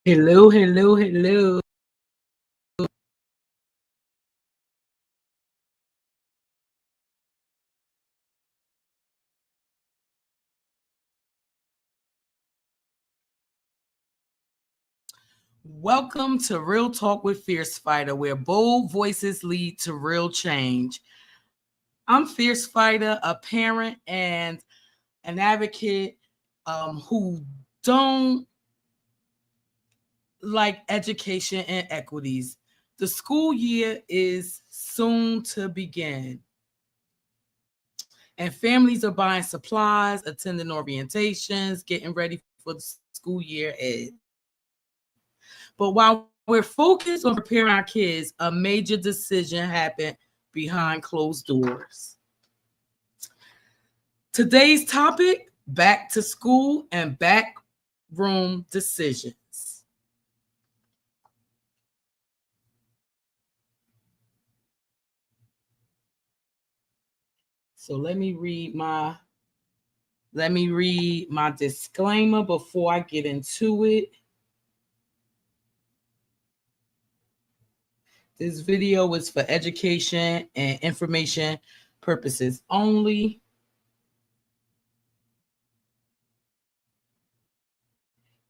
Hello, hello, hello. Welcome to Real Talk with Fierce Fighter, where bold voices lead to real change. I'm Fierce Fighter, a parent and an advocate who don't like education and equities. The school year is soon to begin, and families are buying supplies, attending orientations, getting ready for the school year ahead. But while we're focused on preparing our kids, a major decision happened behind closed doors. Today's topic: back to school and back room decisions. So let me read my disclaimer before I get into it. This video is for education and information purposes only.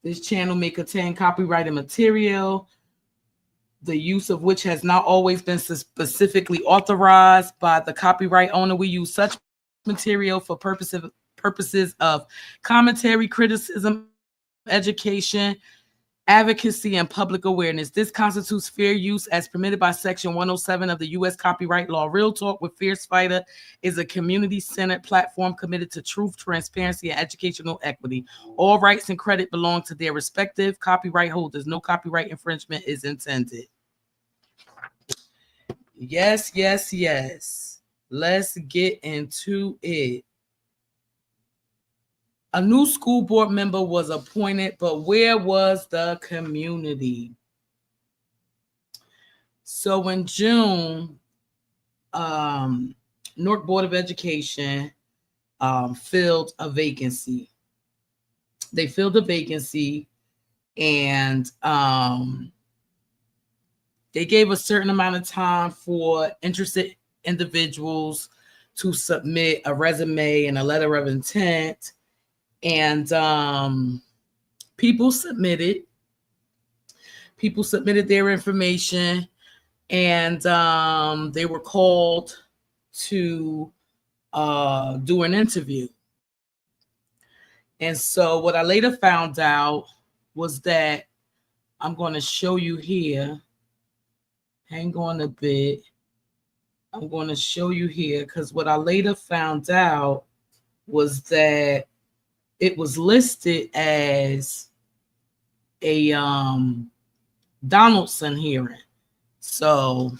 This channel may contain copyrighted material, the use of which has not always been specifically authorized by the copyright owner. We use such material for purposes of commentary, criticism, education, advocacy, and public awareness. This constitutes fair use as permitted by Section 107 of the U.S. Copyright Law. Real Talk with Fierce Fighter is a community-centered platform committed to truth, transparency, and educational equity. All rights and credit belong to their respective copyright holders. No copyright infringement is intended. Yes, yes, yes. Let's get into it. A new school board member was appointed, but where was the community? So in June, Newark Board of Education filled a vacancy. They filled a vacancy, and they gave a certain amount of time for interested individuals to submit a resume and a letter of intent. And people submitted their information, and they were called to do an interview. And so what I later found out was that I'm going to show you here. Hang on a bit. I'm going to show you here, because what I later found out was that it was listed as a Donaldson hearing. So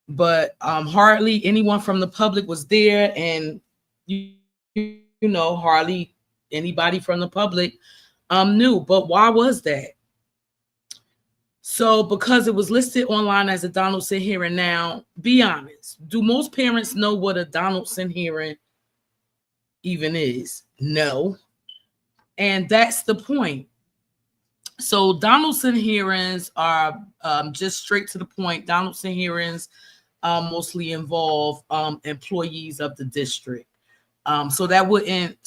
but hardly anyone from the public was there, and hardly anybody from the public knew. But why was that? So because it was listed online as a Donaldson hearing. Now, be honest, do most parents know what a Donaldson hearing even is? No. And that's the point. So Donaldson hearings are just straight to the point. Donaldson hearings mostly involve employees of the district. So that wouldn't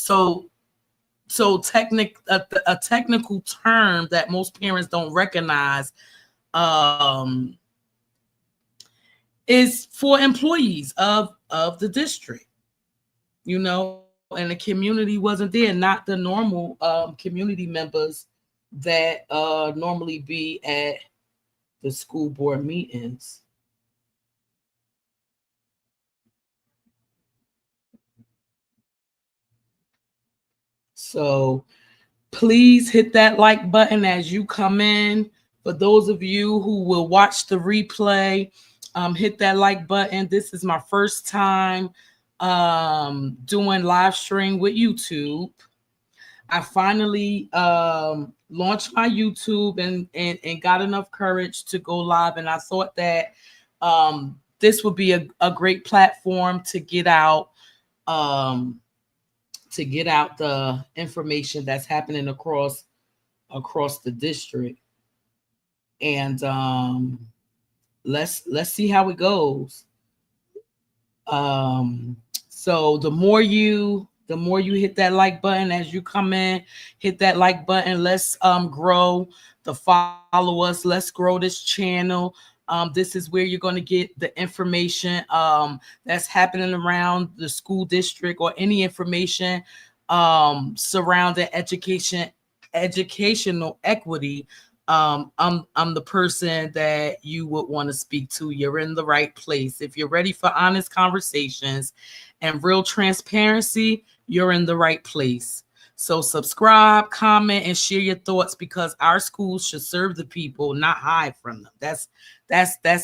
a technical term that most parents don't recognize is for employees of the district, and the community wasn't there, not the normal community members that normally be at the school board meetings. So please hit that like button as you come in. For those of you who will watch the replay, hit that like button. This is my first time doing live stream with YouTube. I finally launched my YouTube and got enough courage to go live. And I thought that this would be a great platform to get out to get out the information that's happening across the district. And let's see how it goes. Um, so the more you hit that like button as you come in, hit that like button. Let's grow the follow us. Let's grow this channel. This is where you're going to get the information that's happening around the school district, or any information surrounding educational equity. I'm the person that you would want to speak to. You're in the right place. If you're ready for honest conversations and real transparency, you're in the right place. So subscribe, comment, and share your thoughts, because our schools should serve the people, not hide from them. That's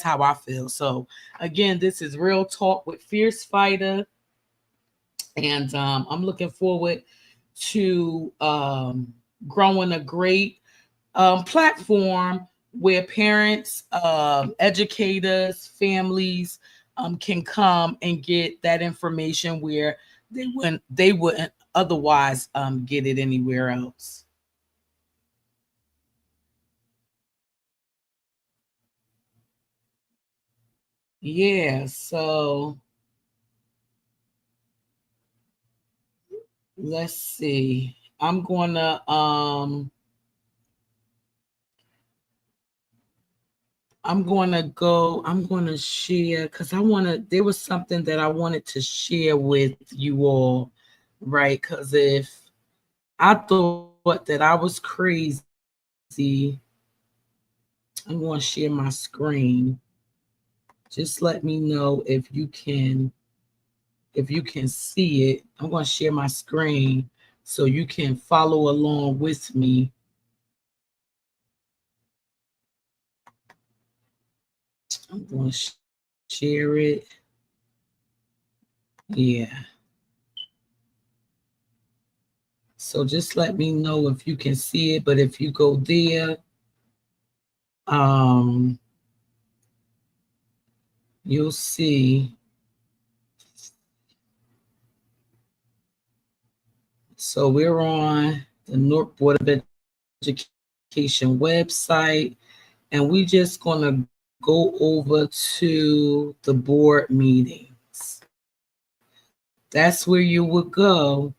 how I feel. So again, this is Real Talk with Fierce Fighter, and I'm looking forward to growing a great platform where parents, educators, families can come and get that information where they wouldn't otherwise get it anywhere else. Yeah, so let's see. I'm gonna share, because there was something that I wanted to share with you all, right? Because if I thought that I was crazy, I'm going to share my screen. Just let me know if you can see it. I'm going to share my screen so you can follow along with me. I'm going to share it. Yeah. So just let me know if you can see it. But if you go there, um, you'll see. So we're on the North Board of Education website, and we just gonna go over to the board meetings. That's where you would go.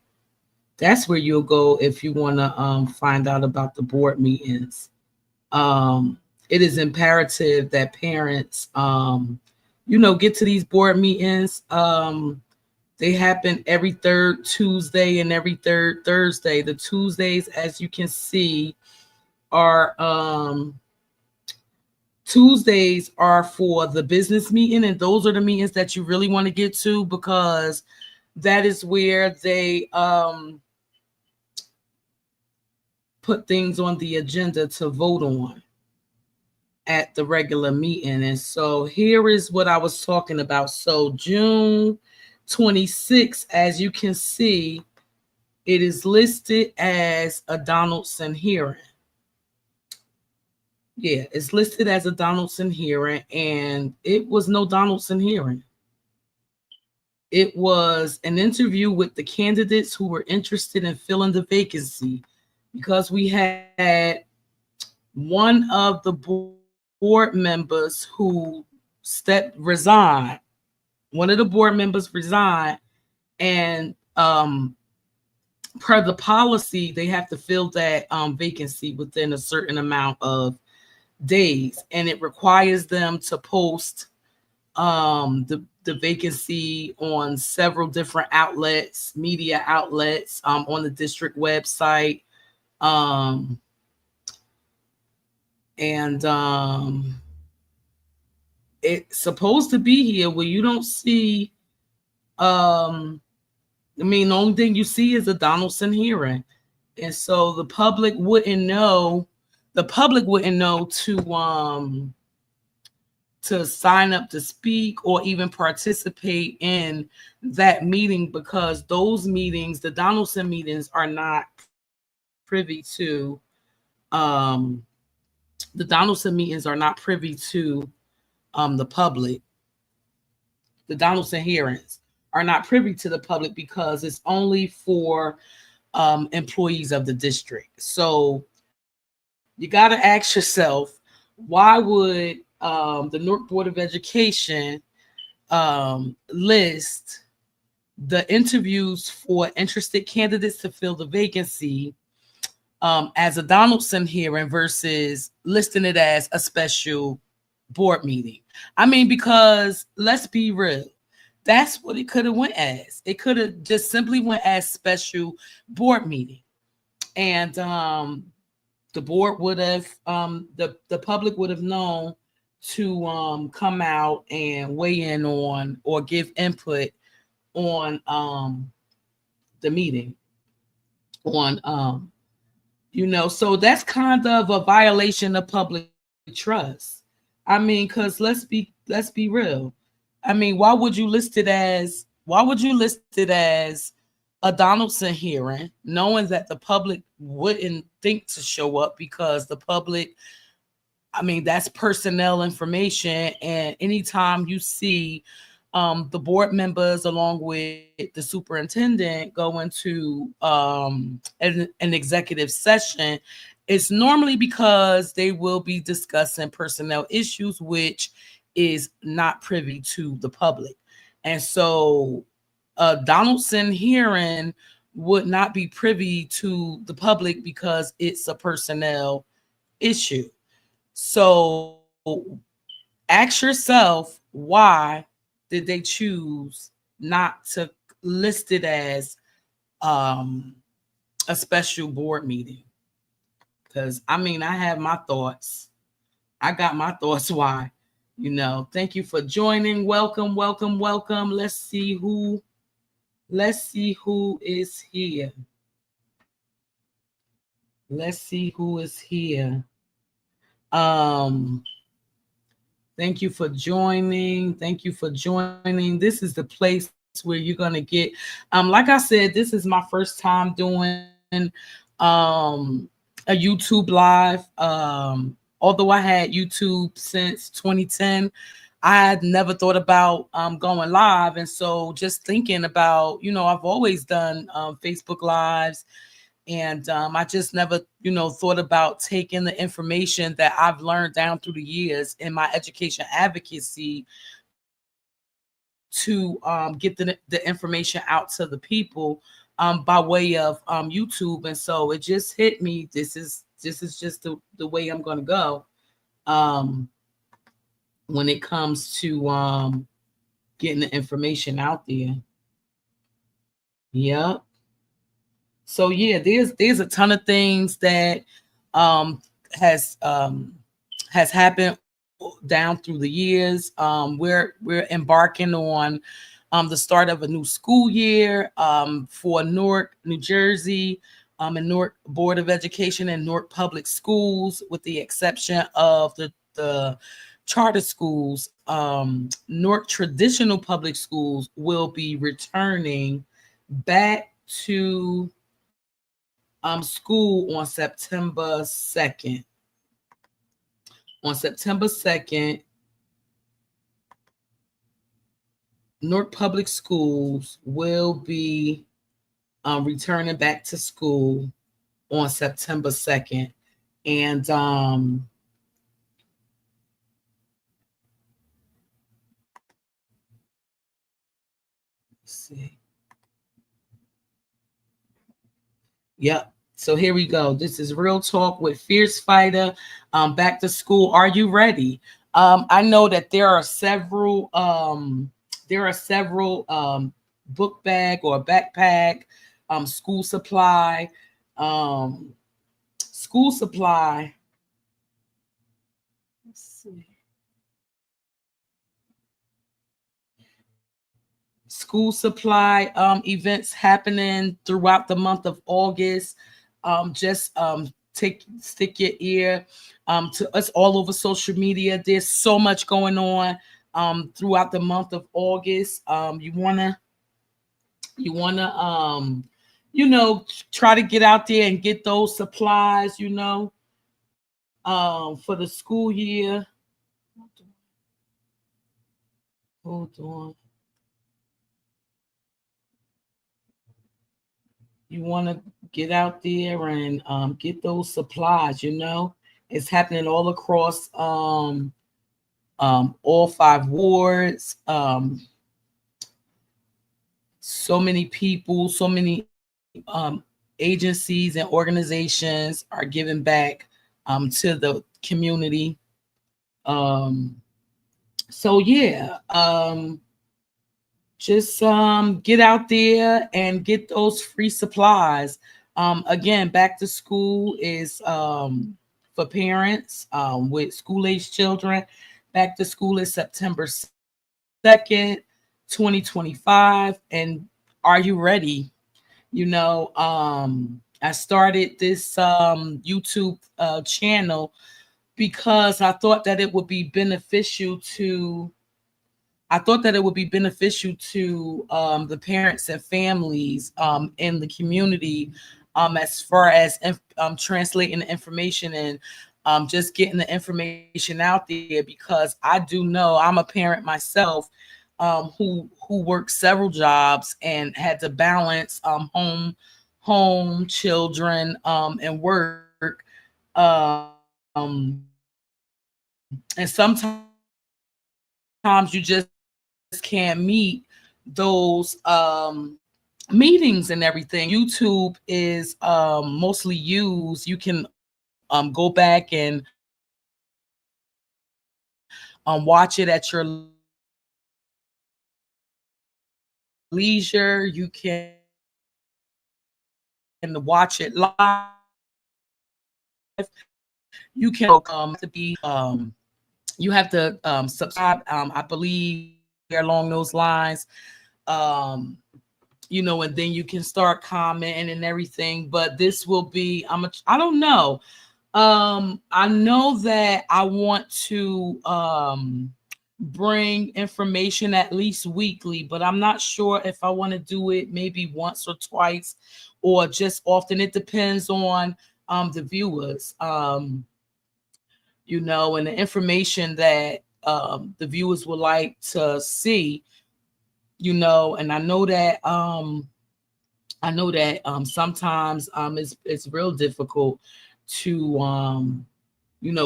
That's where you'll go if you want to find out about the board meetings. Um, it is imperative that parents, get to these board meetings. They happen every third Tuesday and every third Thursday. The Tuesdays, as you can see, are Tuesdays are for the business meeting, and those are the meetings that you really want to get to, because that is where they put things on the agenda to vote on at the regular meeting. And so here is what I was talking about. So June 26th, as you can see, it is listed as a Donaldson hearing. Yeah, it's listed as a Donaldson hearing, and it was no Donaldson hearing. It was an interview with the candidates who were interested in filling the vacancy, because we had one of the board members who resigned. One of the board members resigned, and per the policy, they have to fill that vacancy within a certain amount of days, and it requires them to post the vacancy on several different outlets, media outlets, on the district website, and it's supposed to be here where you don't see. The only thing you see is a Donaldson hearing, and so the public wouldn't know. The public wouldn't know to sign up to speak or even participate in that meeting, because those meetings, the Donaldson meetings, are not privy to the Donaldson meetings are not privy to the public. The Donaldson hearings are not privy to the public because it's only for employees of the district. So you got to ask yourself, why would the Newark Board of Education list the interviews for interested candidates to fill the vacancy as a Donaldson hearing versus listing it as a special board meeting? I mean, because let's be real, that's what it could have went as. It could have just simply went as special board meeting, and the board would have the public would have known to come out and weigh in on or give input on the meeting on so that's kind of a violation of public trust. I mean, because let's be real. I mean, why would you list it as a Donaldson hearing knowing that the public wouldn't think to show up because the public, I mean, that's personnel information. And anytime you see the board members along with the superintendent go into an executive session, it's normally because they will be discussing personnel issues, which is not privy to the public. And so a Donaldson hearing would not be privy to the public because it's a personnel issue. So ask yourself, why did they choose not to list it as um, a special board meeting? Because I mean, I have my thoughts. I got my thoughts why. Thank you for joining. Welcome, welcome, welcome. Let's see who is here. Let's see who is here. Um Thank you for joining. Thank you for joining. This is the place where you're gonna get. Like I said, this is my first time doing um a YouTube live. Although I had YouTube since 2010, I had never thought about going live. And so just thinking about, I've always done Facebook lives, and I just never, thought about taking the information that I've learned down through the years in my education advocacy to get the information out to the people by way of YouTube. And so it just hit me. This is just the way I'm going to go um, when it comes to getting the information out there. Yep. So yeah, there's a ton of things that um has um has happened down through the years. We're embarking on the start of a new school year for Newark, New Jersey, and Newark Board of Education and Newark Public Schools, with the exception of the charter schools. Newark Traditional Public Schools will be returning back to school on September 2nd. On September 2nd, Newark Public Schools will be returning back to school on September 2nd. And let's see. Yep. So here we go. This is Real Talk with Fierce Fighter. Back to school. Are you ready? I know that there are several book bag or backpack, school supply, um, school supply. Let's see. School supply events happening throughout the month of August. Just stick your ear to us all over social media. There's so much going on throughout the month of August. You wanna try to get out there and get those supplies. For the school year. Hold on. You want to get out there and get those supplies. It's happening all across all 5 wards. So many people, so many agencies and organizations are giving back to the community. So yeah, just get out there and get those free supplies. Again, back to school is for parents with school age children. Back to school is September 2nd, 2025. And are you ready? I started this YouTube channel because I thought that it would be beneficial to the parents and families in the community, as far as translating the information and just getting the information out there, because I do know I'm a parent myself, who worked several jobs and had to balance home, children, and work. And sometimes you just can't meet those meetings and everything. YouTube is mostly used. You can go back and watch it at your leisure. You can watch it live. You can you have to subscribe. I believe along those lines. Um, and then you can start commenting and everything. But this will be, I don't know. I know that I want to bring information at least weekly, but I'm not sure if I want to do it maybe once or twice or just often. It depends on the viewers, and the information that the viewers would like to see, and I know that sometimes it's real difficult to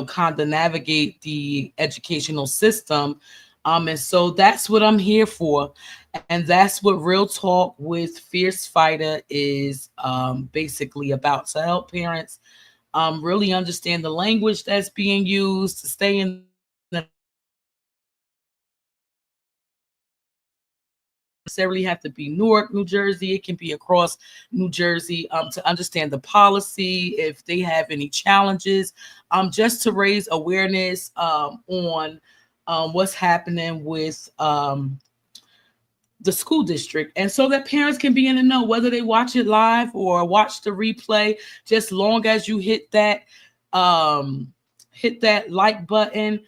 kind of navigate the educational system. And so that's what I'm here for. And that's what Real Talk with Fierce Fighter is basically about, to help parents really understand the language that's being used to stay in the necessarily have to be Newark, New Jersey. It can be across New Jersey, to understand the policy, if they have any challenges, just to raise awareness on what's happening with the school district, and so that parents can be in the know, whether they watch it live or watch the replay. Just long as you hit that like button,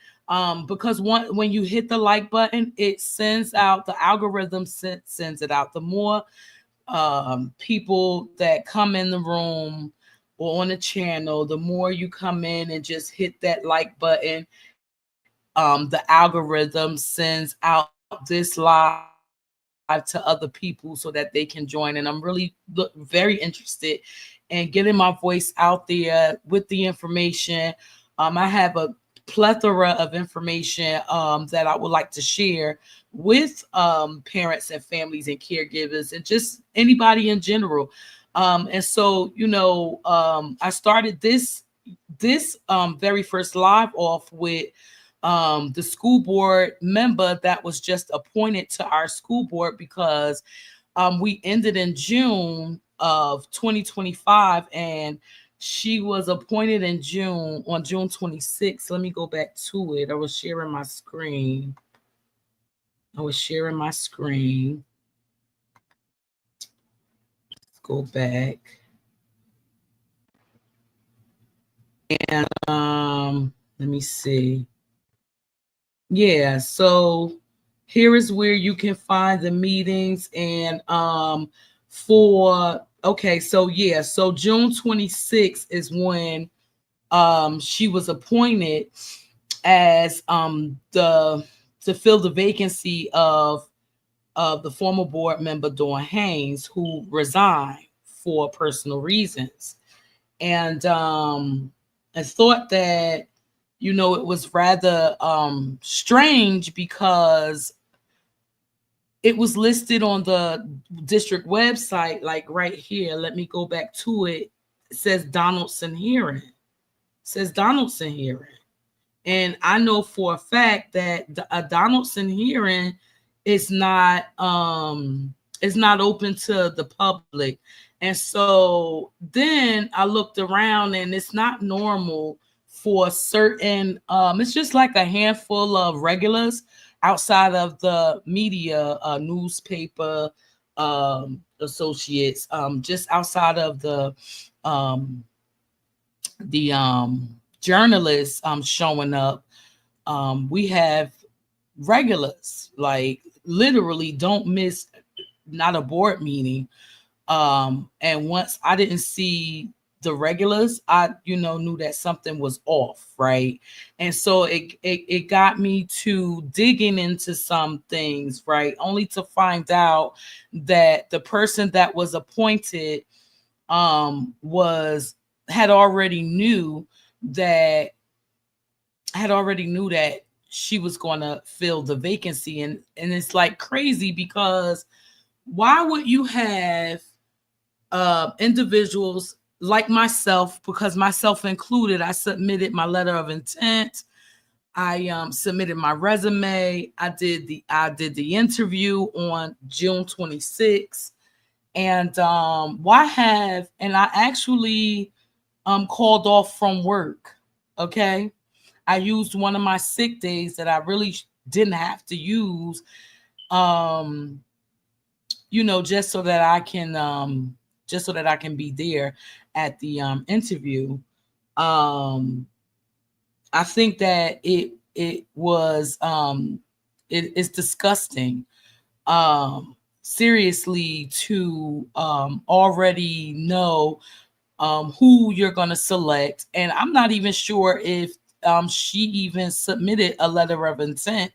because when you hit the like button, it sends out, the algorithm sends it out. The more people that come in the room or on the channel, the more you come in and just hit that like button, the algorithm sends out this live to other people so that they can join. And I'm really very interested in getting my voice out there with the information. I have a plethora of information that I would like to share with parents and families and caregivers and just anybody in general. And so, I started this very first live off with the school board member that was just appointed to our school board, because we ended in June of 2025, and she was appointed on June 26th. Let me go back to it. I was sharing my screen. Let's go back. And let me see. Yeah, so here is where you can find the meetings. And so June 26th is when she was appointed as the to fill the vacancy of the former board member Dawn Haynes, who resigned for personal reasons. And I thought that, it was rather strange because it was listed on the district website, like right here. Let me go back to it. It says Donaldson hearing. It says Donaldson hearing. And I know for a fact that a Donaldson hearing is not open to the public. And so then I looked around, and it's not normal for certain, it's just like a handful of regulars outside of the media, newspaper associates, just outside of the journalists showing up. We have regulars, like literally don't miss not a board meeting. And once I didn't see the regulars, I knew that something was off, right? And so it got me to digging into some things, right? Only to find out that the person that was appointed had already knew that she was going to fill the vacancy. And it's like crazy, because why would you have individuals like myself, because myself included, I submitted my letter of intent, I submitted my resume, I did the interview on June 26th, and I actually called off from work. Okay, I used one of my sick days that I really didn't have to use, just so that I can be there at the interview. I think that it was it's disgusting, seriously, to already know who you're going to select. And I'm not even sure if she even submitted a letter of intent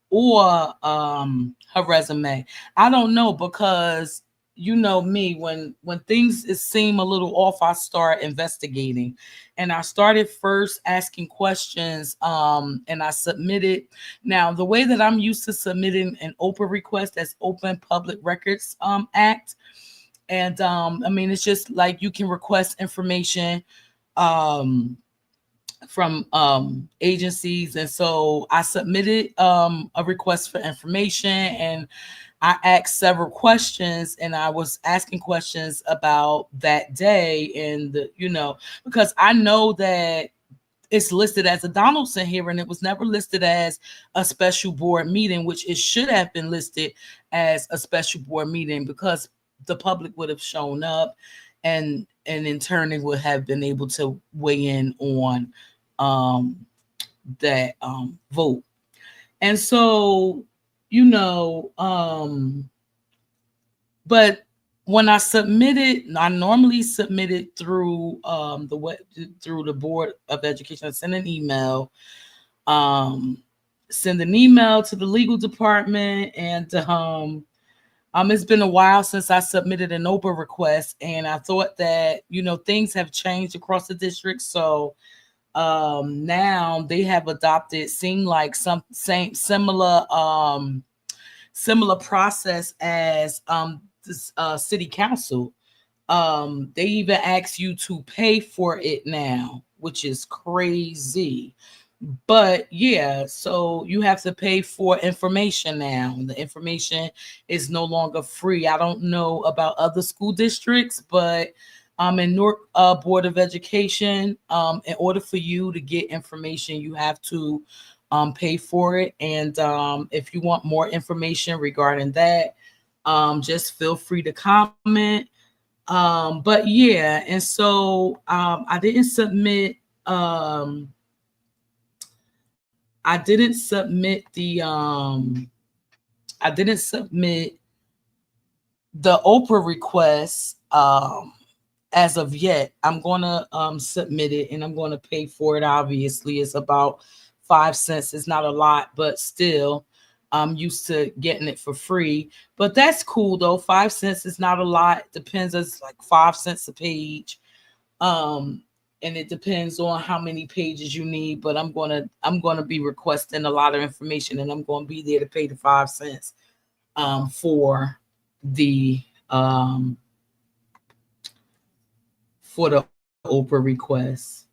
or her resume. I don't know, because me, when things seem a little off, I start investigating. And I started first asking questions, and I submitted. Now, the way that I'm used to submitting an OPRA request, that's Open Public Records Act. And it's just like you can request information from agencies. And so I submitted a request for information, and I asked several questions, and I was asking questions about that day, and because I know that it's listed as a Donaldson hearing. It was never listed as a special board meeting, which it should have been listed as a special board meeting, because the public would have shown up, and in turn it would have been able to weigh in on that vote. And so, but when I submitted, I normally submit it through through the Board of Education. I send an email to the legal department, and it's been a while since I submitted an OPRA request, and I thought that things have changed across the district. So now they have adopted, seem like some similar process as this city council. They even ask you to pay for it now, which is crazy. But yeah, so you have to pay for information now. The information is no longer free. I don't know about other school districts, but in Newark Board of Education, in order for you to get information, you have to pay for it. And if you want more information regarding that, just feel free to comment. But yeah, and so I didn't submit the OPRA request as of yet. I'm gonna submit it, and I'm gonna pay for it. Obviously, it's about 5 cents. It's not a lot, but still. I'm used to getting it for free, but that's cool though. 5 cents is not a lot. Depends. It's like 5 cents a page. Um, and it depends on how many pages you need. But I'm gonna be requesting a lot of information, and I'm gonna be there to pay the 5 cents for the um for the Oprah request.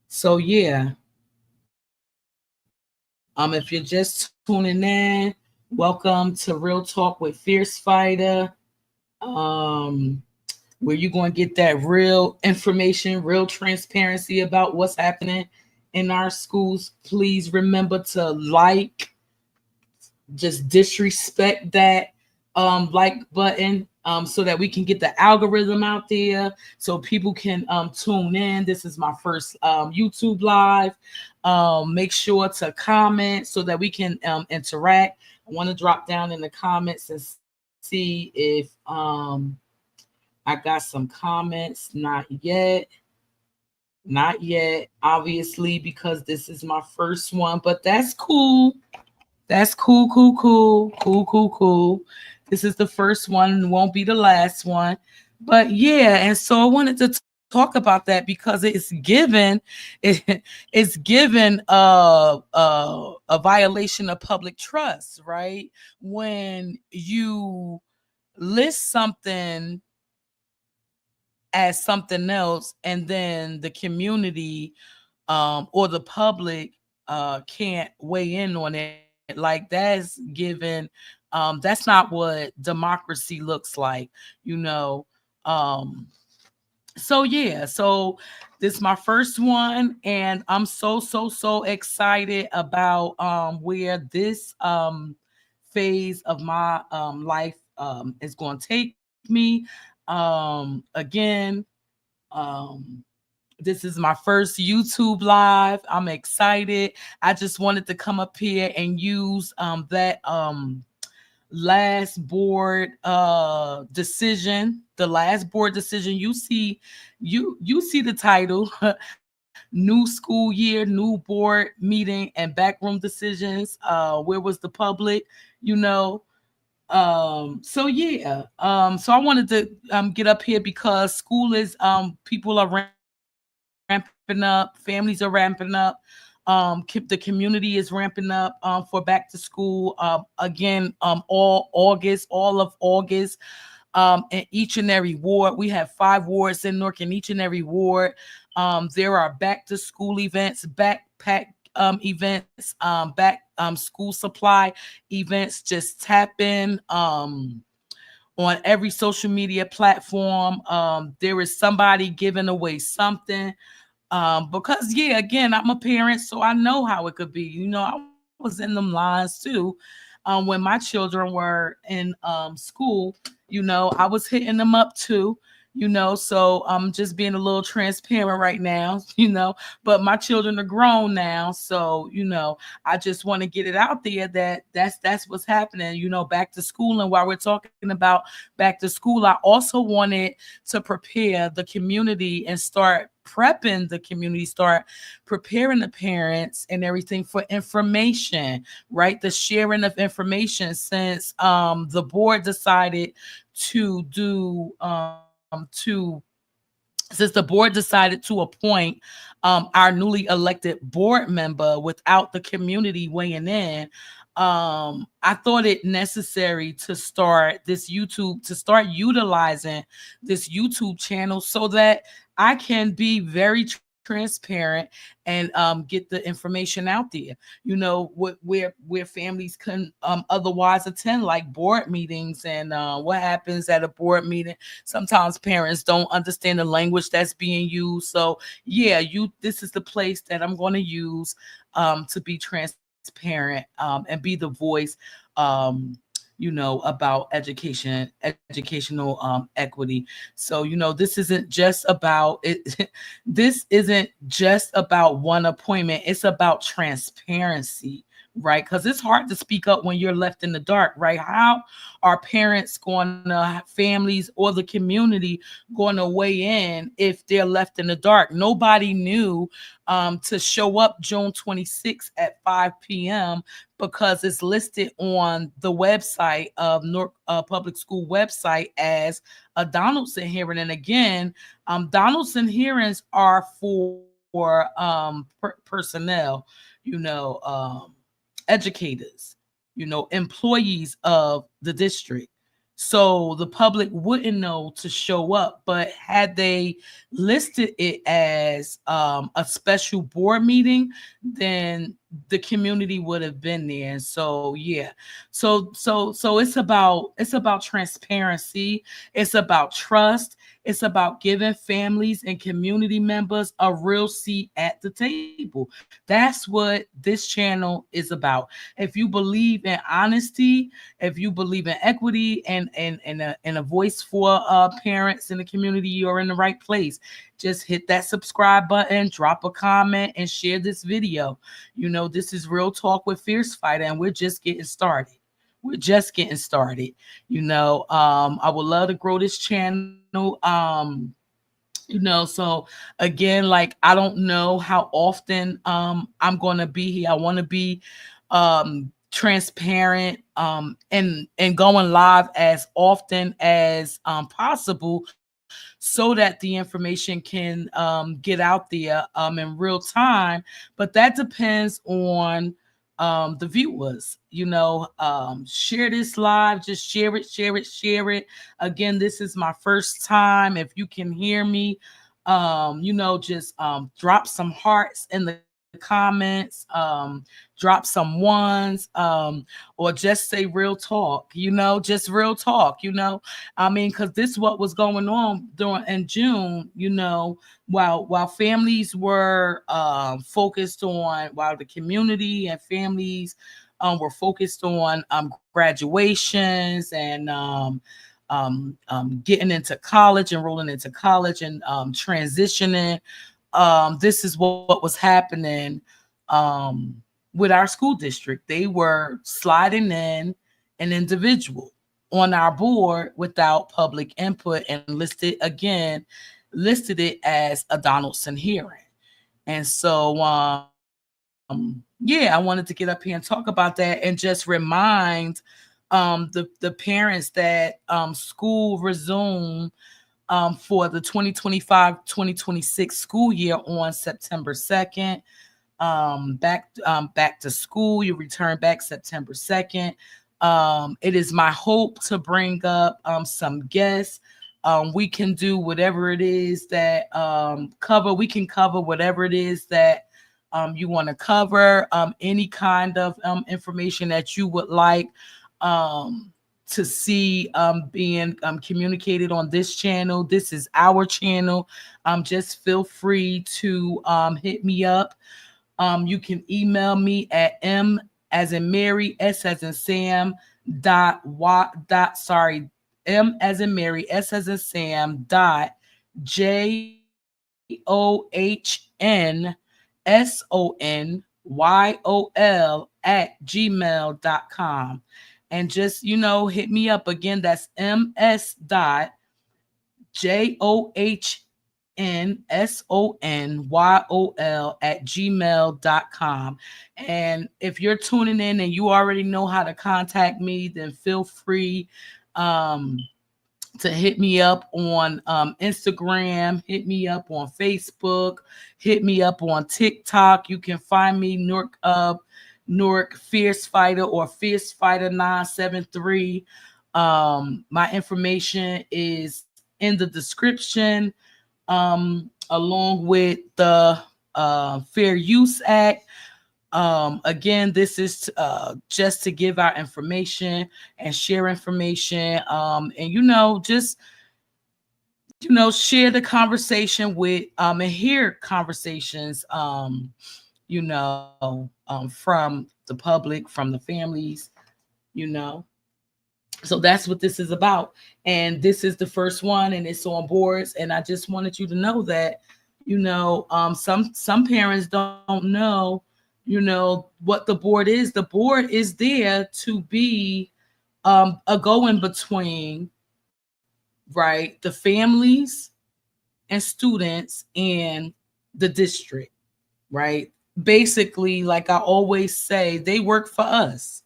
So yeah, if you're just tuning in, welcome to Real Talk with Fierce Fighter. Um, where you're going to get that real information, real transparency about what's happening in our schools. Please remember to just disrespect that like button so that we can get the algorithm out there so people can tune in. This is my first YouTube live. Make sure to comment so that we can interact. I want to drop down in the comments and see if I got some comments. Not yet. Not yet, obviously, because this is my first one, but that's cool. That's cool, cool, cool, cool, cool, cool. This is the first one, won't be the last one. But yeah, and so I wanted to talk about that because it's given a violation of public trust, right? When you list something as something else and then the community or the public can't weigh in on it, like that's not what democracy looks like, you know. So yeah, so this is my first one, and I'm so excited about where this phase of my life is going to take me. Again, this is my first YouTube live. I'm excited. I just wanted to come up here and use that last board decision. The last board decision. You see the title. New school year, new board meeting, and backroom decisions. Where was the public? You know, so yeah, so I wanted to get up here because school is people are ramping up, families are ramping up, the community is ramping up for back to school again, all of August. In each and every ward, we have 5 wards in Newark. In each and every ward, there are back to school events, backpack events, back school supply events. Just tap in on every social media platform. There is somebody giving away something. Because yeah, again, I'm a parent, so I know how it could be. You know, I was in them lines too. When my children were in school, you know, I was hitting them up too, you know. So I'm just being a little transparent right now, you know. But my children are grown now, so you know, I just want to get it out there that that's what's happening, you know, back to school. And while we're talking about back to school, I also wanted to prepare the community and start prepping the community, start preparing the parents and everything for information, right? The sharing of information, since the board decided to do to since the board decided to appoint our newly elected board member without the community weighing in. I thought it necessary to start utilizing this YouTube channel so that I can be very transparent and get the information out there, you know, where families can otherwise attend, like board meetings. And what happens at a board meeting, sometimes parents don't understand the language that's being used. So yeah, this is the place that I'm going to use to be transparent and be the voice, you know, about educational equity. So you know, this isn't just about it. This isn't just about one appointment. It's about transparency, right? Because it's hard to speak up when you're left in the dark, right? How are parents going to, families or the community going to weigh in if they're left in the dark? Nobody knew to show up June 26th at 5 p.m. because it's listed on the website of Newark Public School website as a Donaldson hearing. And again, Donaldson hearings are for personnel, educators, employees of the district. So the public wouldn't know to show up. But had they listed it as a special board meeting, then the community would have been there. And so yeah, so it's about transparency. It's about trust. It's about giving families and community members a real seat at the table. That's what this channel is about. If you believe in honesty, if you believe in equity and a voice for parents in the community, you're in the right place. Just hit that subscribe button, drop a comment, and share this video. This is Real Talk with Fierce Fighter, and we're just getting started. We're just getting started. I would love to grow this channel. So again, like, I don't know how often I'm going to be here. I want to be transparent and going live as often as possible, so that the information can get out there in real time. But that depends on the viewers. Share this live. Just share it. Again, this is my first time. If you can hear me, just drop some hearts in the comments, drop some ones, or just say real talk, just real talk, because this is what was going on in June, while families were focused on, while the community and families were focused on graduations and getting into college, enrolling into college, and transitioning. This is what was happening with our school district. They were sliding in an individual on our board without public input and listed it as a Donaldson hearing. And so, I wanted to get up here and talk about that and just remind the parents that school resumed for the 2025-2026 school year on September 2nd. Back to school, you return back September 2nd. It is my hope to bring up some guests. We can do whatever it is that we can cover whatever it is that you want to cover, any kind of information that you would like to see being communicated on this channel. This is our channel. Just feel free to hit me up. You can email me at M as in Mary, S as in Sam, M as in Mary, S as in Sam, JOHNSONYOL@gmail.com. And just, hit me up again. That's ms.JOHNSONYOL@gmail.com. And if you're tuning in and you already know how to contact me, then feel free to hit me up on Instagram, hit me up on Facebook, hit me up on TikTok. You can find me Newark Fierce Fighter or Fierce Fighter 973. My information is in the description, along with the Fair Use Act. Again, this is just to give out information and share information, and just share the conversation with and hear conversations from the public, from the families, so that's what this is about. And this is the first one, and it's on boards. And I just wanted you to know that some parents don't know what the board is. The board is there to be a go-in between, right, the families and students and the district, right? Basically, like I always say, they work for us,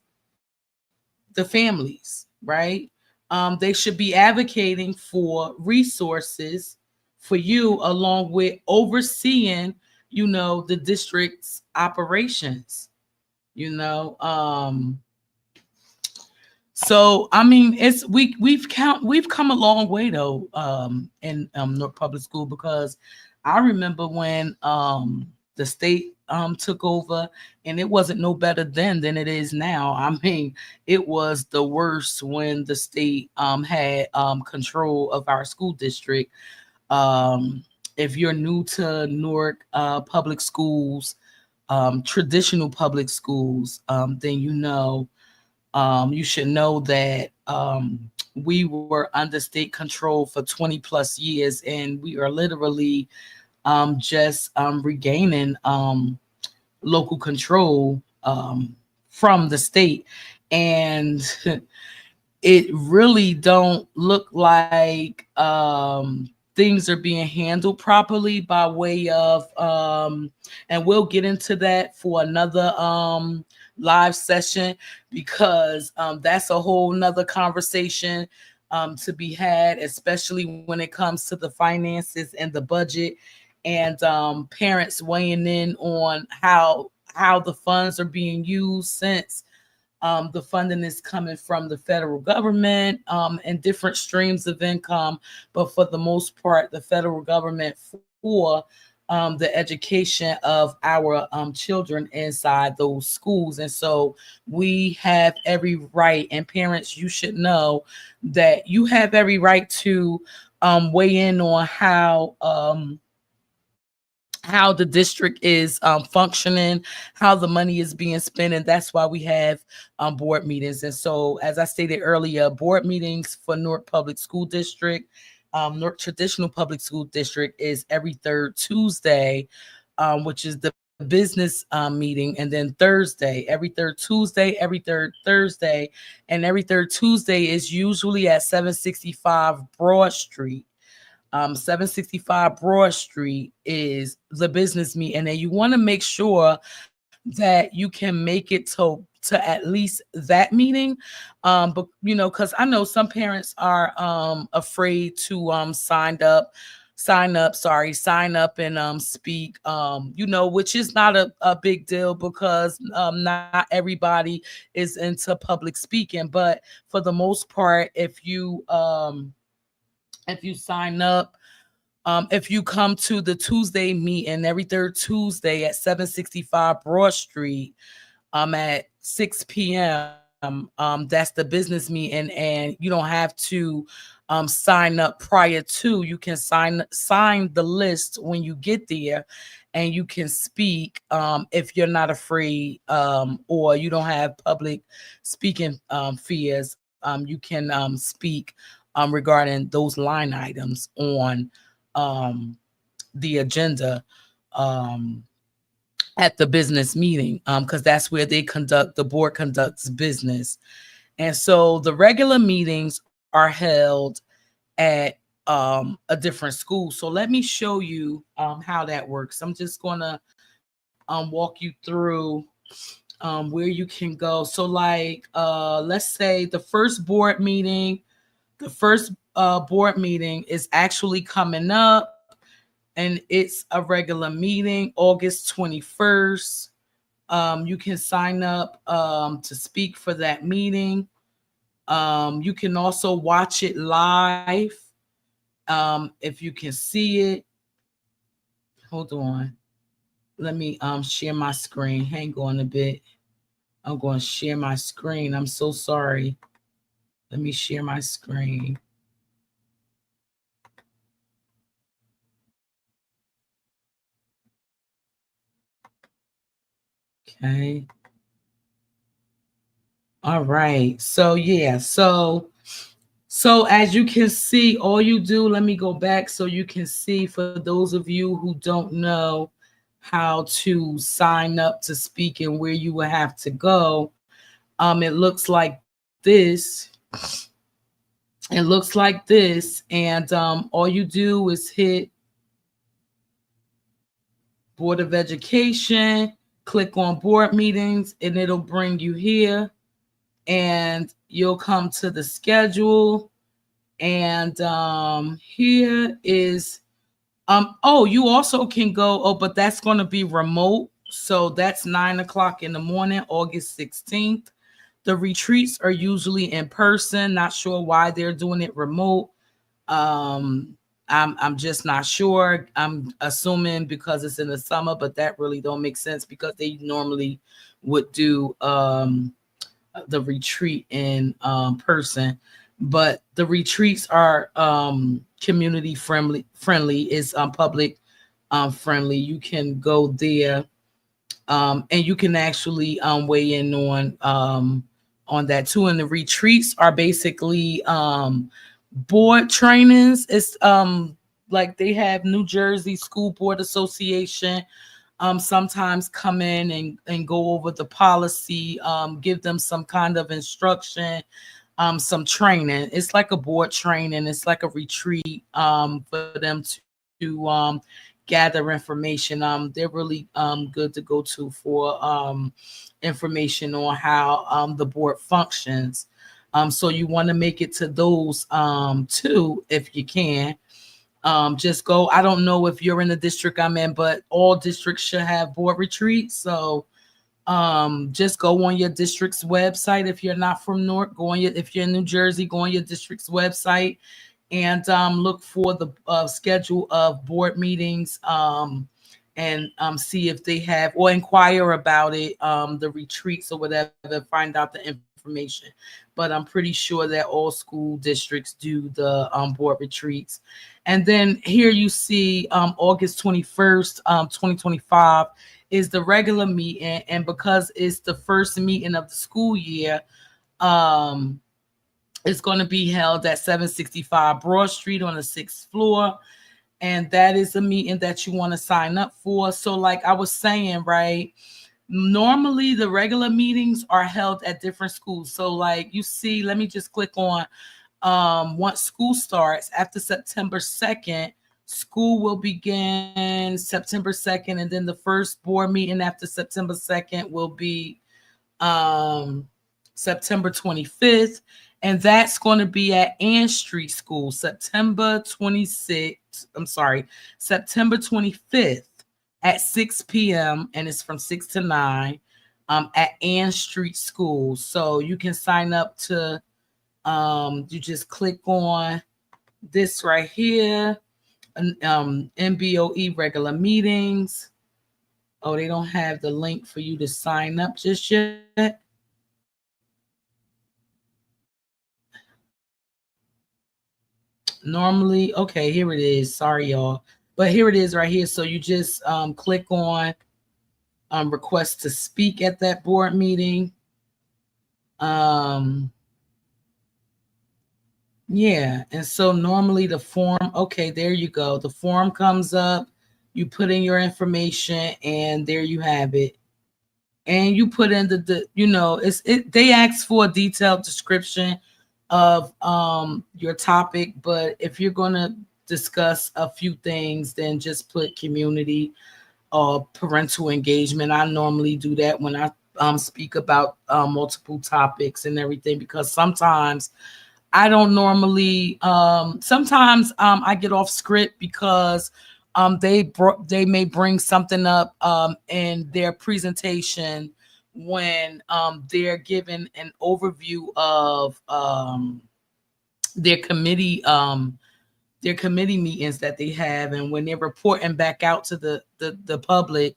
the families, right? They should be advocating for resources for you, along with overseeing, the district's operations, you know. So I mean, we've come a long way though, in North Public School, because I remember when the state took over, and it wasn't no better then than it is now. I mean, it was the worst when the state had control of our school district. If you're new to Newark public schools, traditional public schools, then you should know that we were under state control for 20 plus years, and we are literally just regaining local control from the state. And it really don't look like things are being handled properly by way of and we'll get into that for another live session, because that's a whole nother conversation to be had, especially when it comes to the finances and the budget, and parents weighing in on how the funds are being used, since the funding is coming from the federal government and different streams of income, but for the most part, the federal government for the education of our children inside those schools. And so we have every right, and parents, you should know that you have every right to weigh in on how the district is functioning, how the money is being spent, and that's why we have board meetings. And so, as I stated earlier, board meetings for Newark Public School District, Newark Traditional Public School District, is every third Tuesday, which is the business meeting, and then Thursday, every third Tuesday, every third Thursday, and every third Tuesday is usually at 765 Broad Street. 765 Broad Street is the business meeting, and then you want to make sure that you can make it to at least that meeting, but because I know some parents are afraid to sign up and speak, which is not a big deal, because not everybody is into public speaking. But for the most part, if you sign up, if you come to the Tuesday meeting every third Tuesday at 765 Broad Street at 6 p.m., that's the business meeting, and you don't have to sign up prior to. You can sign the list when you get there, and you can speak if you're not afraid, or you don't have public speaking fears. You can speak regarding those line items on the agenda at the business meeting, because that's where the board conducts business. And so the regular meetings are held at a different school. So let me show you how that works. I'm just gonna walk you through where you can go. So like let's say the first board meeting is actually coming up, and it's a regular meeting, August 21st. You can sign up to speak for that meeting. You can also watch it live if you can see it. Hold on. Let me share my screen. Hang on a bit. I'm going to share my screen. I'm so sorry. Let me share my screen. Okay. All right. So yeah. So as you can see, all you do, let me go back so you can see, for those of you who don't know how to sign up to speak and where you will have to go. It looks like this. It looks like this, and all you do is hit Board of Education, click on board meetings, and it'll bring you here, and you'll come to the schedule. And here is oh, you also can go, oh, but that's going to be remote. So that's 9 o'clock in the morning, August 16th. The retreats are usually in person. Not sure why they're doing it remote. I'm just not sure. I'm assuming because it's in the summer, but that really don't make sense because they normally would do the retreat in person. But the retreats are community friendly, is public friendly. You can go there, and you can actually weigh in on that too. And the retreats are basically board trainings. It's like they have New Jersey School Board Association sometimes come in and go over the policy, give them some kind of instruction, some training. It's like a board training. It's like a retreat for them to gather information. They're really good to go to for information on how the board functions. So you want to make it to those too if you can. Just go. I don't know if you're in the district I'm in, but all districts should have board retreats. So just go on your district's website. If you're not from Newark, if you're in New Jersey, go on your district's website and look for the schedule of board meetings and see if they have, or inquire about it, the retreats or whatever, find out the information. But I'm pretty sure that all school districts do the board retreats. And then here you see August 21st, 2025 is the regular meeting. And because it's the first meeting of the school year, it's going to be held at 765 Broad Street on the 6th floor. And that is a meeting that you want to sign up for. So like I was saying, right, normally the regular meetings are held at different schools. So like you see, let me just click on once school starts after September 2nd, school will begin September 2nd. And then the first board meeting after September 2nd will be September 25th. And that's going to be at Ann Street School, September 25th at 6 p.m. And it's from 6 to 9 at Ann Street School. So you can sign up to, you just click on this right here, MBOE regular meetings. Oh, they don't have the link for you to sign up just yet. Normally, okay, here it is. Sorry, y'all. But here it is right here. So you just click on request to speak at that board meeting. Yeah, and so normally the form, okay, there you go. The form comes up, you put in your information, and there you have it. And you put in they ask for a detailed description of your topic, but if you're going to discuss a few things, then just put community or parental engagement. I normally do that when I speak about multiple topics and everything, because sometimes I don't normally sometimes I get off script because they may bring something up in their presentation when they're given an overview of their committee meetings that they have, and when they're reporting back out to the public,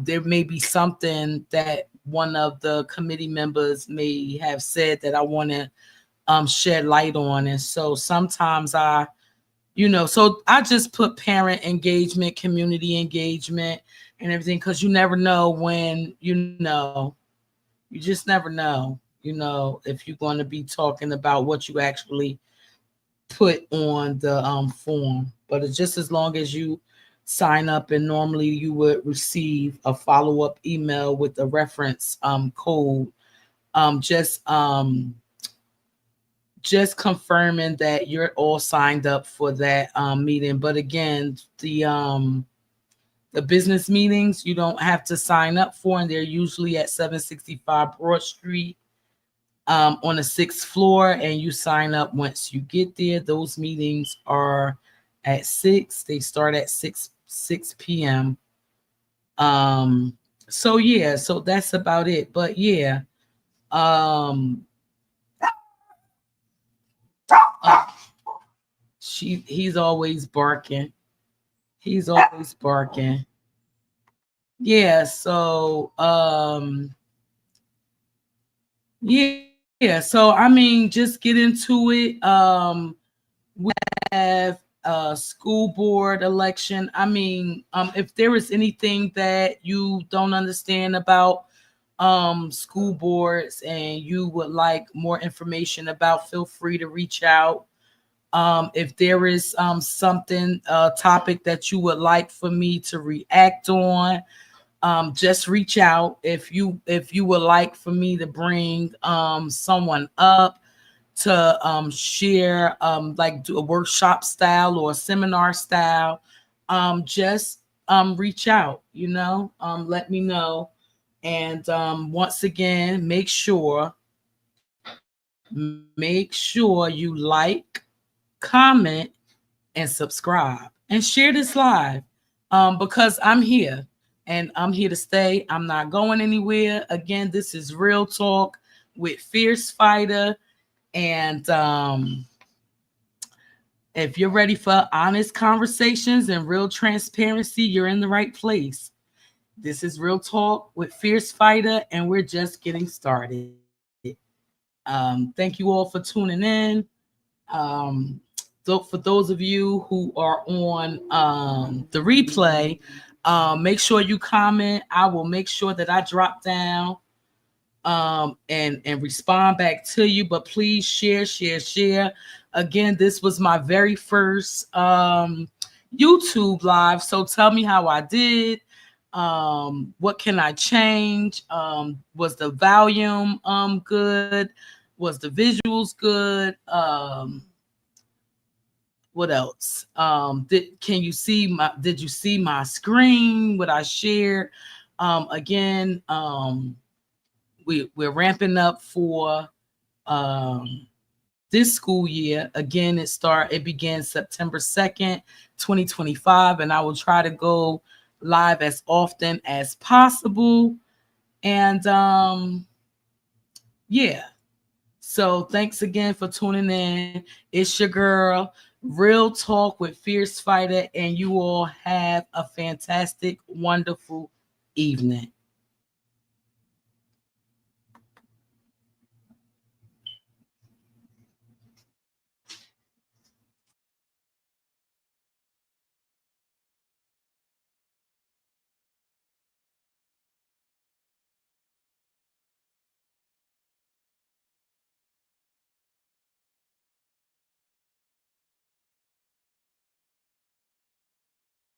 there may be something that one of the committee members may have said that I want to shed light on. And so sometimes so I just put parent engagement, community engagement, and everything, because you never know when, you just never know, if you're going to be talking about what you actually put on the form. But it's just as long as you sign up, and normally you would receive a follow-up email with a reference code. Um, just um, just confirming that you're all signed up for that meeting. But again, the business meetings you don't have to sign up for, and they're usually at 765 Broad Street on the 6th floor, and you sign up once you get there. Those meetings are at 6. They start at 6 p.m. So yeah, so that's about it. But yeah, um, uh, he's always barking. He's always barking. Yeah, so yeah, so I mean, just get into it. We have a school board election. I mean, if there is anything that you don't understand about school boards and you would like more information about, feel free to reach out. If there is something, a topic that you would like for me to react on, just reach out. If you would like for me to bring someone up to share, like do a workshop style or a seminar style, just reach out, let me know. And once again, make sure you like, comment, and subscribe, and share this live, because I'm here, and I'm here to stay. I'm not going anywhere. Again, this is Real Talk with Fierce Fighter. And if you're ready for honest conversations and real transparency, you're in the right place. This is Real Talk with Fierce Fighter, and we're just getting started. Thank you all for tuning in. Um, for those of you who are on the replay, make sure you comment. I will make sure that I drop down and respond back to you. But please share. Again, this was my very first YouTube live, so tell me how I did. What can I change? Was the volume good? Was the visuals good? What else? Did you see my screen? What I shared? Again, we're ramping up for this school year. Again, it begins September 2nd, 2025, and I will try to go live as often as possible. And yeah. So thanks again for tuning in. It's your girl, Real Talk with Fierce Fighter, and you all have a fantastic, wonderful evening.